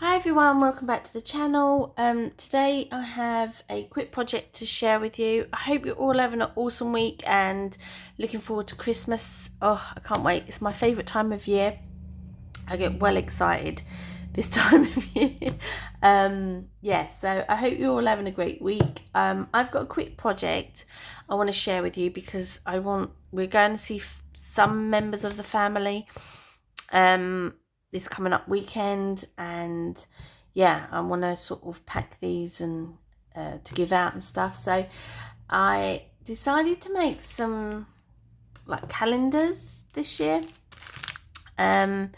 Hi everyone, welcome back to the channel. Today I have a quick project to share with you. I hope you're all having an awesome week and looking forward to Christmas. Oh, I can't wait. It's my favourite time of year. I get well excited this time of year. Yeah, so I hope you're all having a great week. I've got a quick project I want to share with you because we're going to see some members of the family this coming up weekend, and yeah, I want to sort of pack these and to give out and stuff. So I decided to make some like calendars this year. Yeah,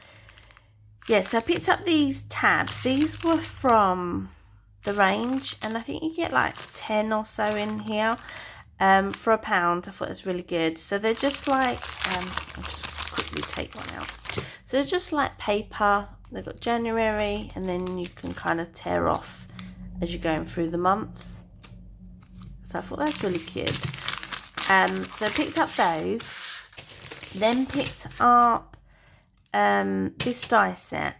so I picked up these tabs. These were from the range, and I think you get like 10 or so in here for £1. I thought it was really good. So they're just like, I'll just quickly take one out. So they're just like paper. They've got January, and then you can kind of tear off as you're going through the months. So I thought that's really cute. So I picked up those, then picked up this die set.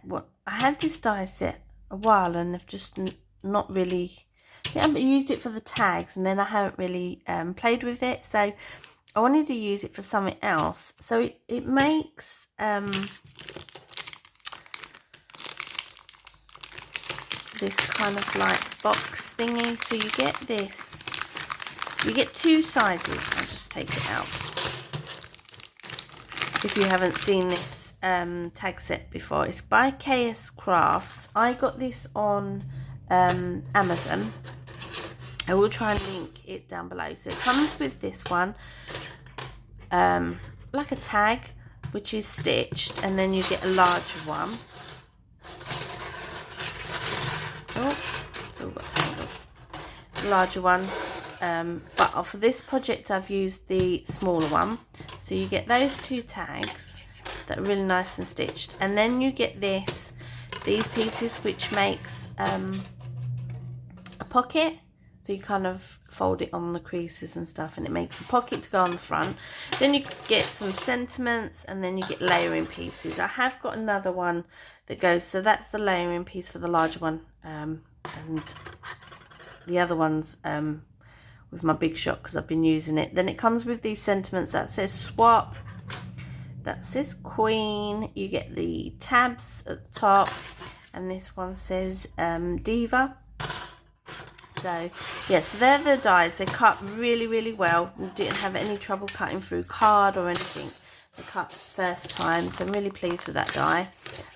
I had this die set a while, and I've just not really, I haven't used it for the tags, and then I haven't really played with it. So I wanted to use it for something else. So it makes this kind of like box thingy. So you get this, you get two sizes. I'll just take it out if you haven't seen this tag set before. It's by KS Crafts. I got this on Amazon. I will try and link it down below. So it comes with this one, like a tag, which is stitched, and then you get a larger one. Oh, it's all got tangled. A larger one, but for this project I've used the smaller one. So you get those two tags that are really nice and stitched, and then you get these pieces, which makes a pocket. So you kind of fold it on the creases and stuff, and it makes a pocket to go on the front. Then you get some sentiments, and then you get layering pieces. I have got another one that goes, so that's the layering piece for the larger one, and the other one's with my big shot because I've been using it. Then it comes with these sentiments that says swap, that says queen. You get the tabs at the top, and this one says diva. So yes, they're the dies. They cut really well. We didn't have any trouble cutting through card or anything. They cut first time, so I'm really pleased with that die.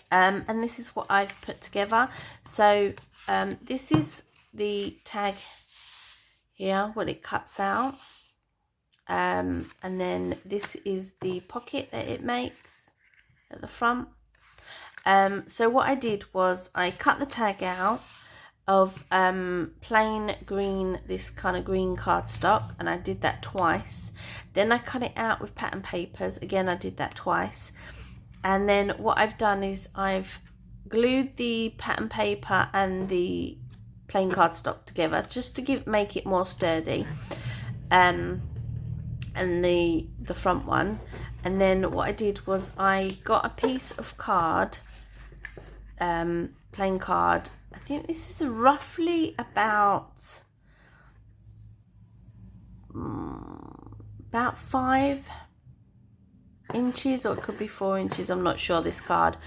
And this is what I've put together. So this is the tag here, what it cuts out, and then this is the pocket that it makes at the front. So what I did was I cut the tag out of plain green, this kind of green cardstock, and I did that twice. Then I cut it out with pattern papers. Again, I did that twice. And then what I've done is I've glued the pattern paper and the plain cardstock together just to make it more sturdy, and the front one. And then what I did was I got a piece of card, plain card. I think this is roughly about 5 inches, or it could be 4 inches, I'm not sure. This card,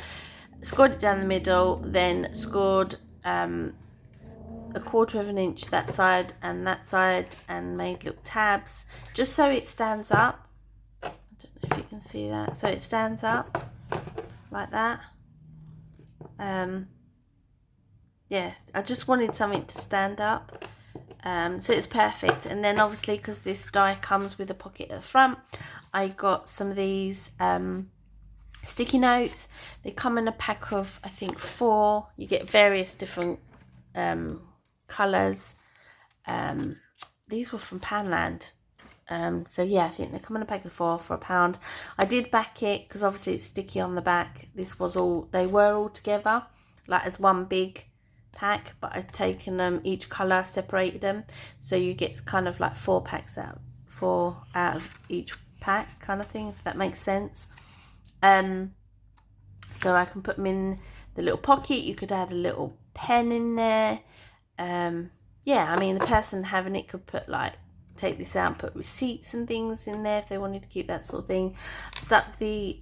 scored it down the middle, then scored a 1/4 of an inch that side, and made little tabs just so it stands up. I don't know if you can see that. So it stands up like that. Yeah, I just wanted something to stand up, so it's perfect. And then obviously, because this die comes with a pocket at the front, I got some of these sticky notes. They come in a pack of, I think, 4. You get various different colours. These were from Poundland. So yeah, I think they come in a pack of 4 for £1. I did back it because obviously it's sticky on the back. They were all together, like as one big pack, but I've taken them each colour, separated them, so you get kind of like 4 out of each pack kind of thing, if that makes sense. So I can put them in the little pocket. You could add a little pen in there. Yeah, I mean, the person having it could put like, take this out and put receipts and things in there if they wanted to keep that sort of thing. Stuck the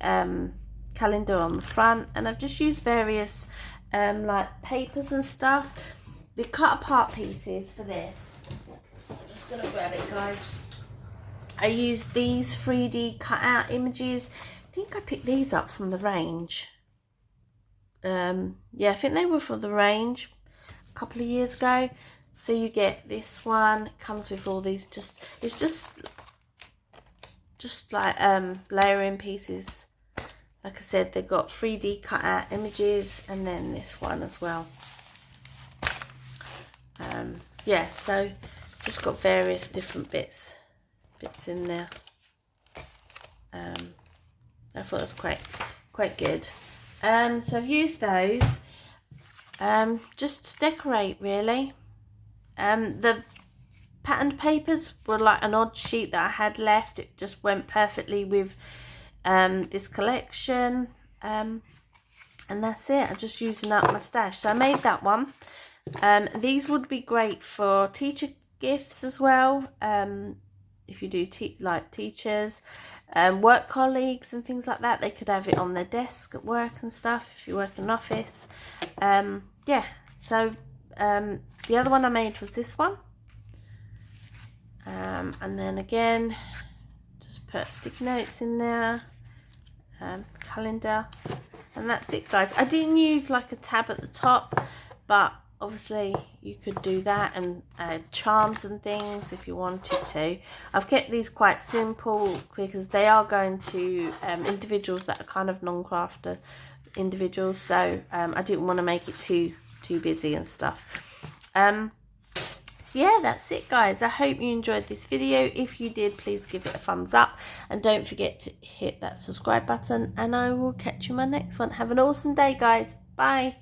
calendar on the front, and I've just used various like papers and stuff. The cut apart pieces for this, I'm just gonna grab it, guys. I used these 3D cut out images. I think I picked these up from the range. Yeah, I think they were for the range a couple of years ago. So you get this one, it comes with all these, it's just like layering pieces. Like I said, they've got 3D cut out images, and then this one as well. Yeah, so just got various different bits in there. I thought it was quite good. So I've used those just to decorate, really. The patterned papers were like an odd sheet that I had left. It just went perfectly with this collection, and that's it. I'm just using up my stash. So I made that one. These would be great for teacher gifts as well. If you do like teachers, work colleagues and things like that, they could have it on their desk at work and stuff if you work in an office. Yeah, so the other one I made was this one. And then again, just put sticky notes in there, calendar, and that's it, guys. I didn't use like a tab at the top, but obviously you could do that, and charms and things if you wanted to. I've kept these quite simple because they are going to individuals that are kind of non-crafter individuals, so I didn't want to make it too busy and stuff. So yeah, that's it, guys. I hope you enjoyed this video. If you did, please give it a thumbs up, and don't forget to hit that subscribe button, and I will catch you in my next one. Have an awesome day, guys. Bye.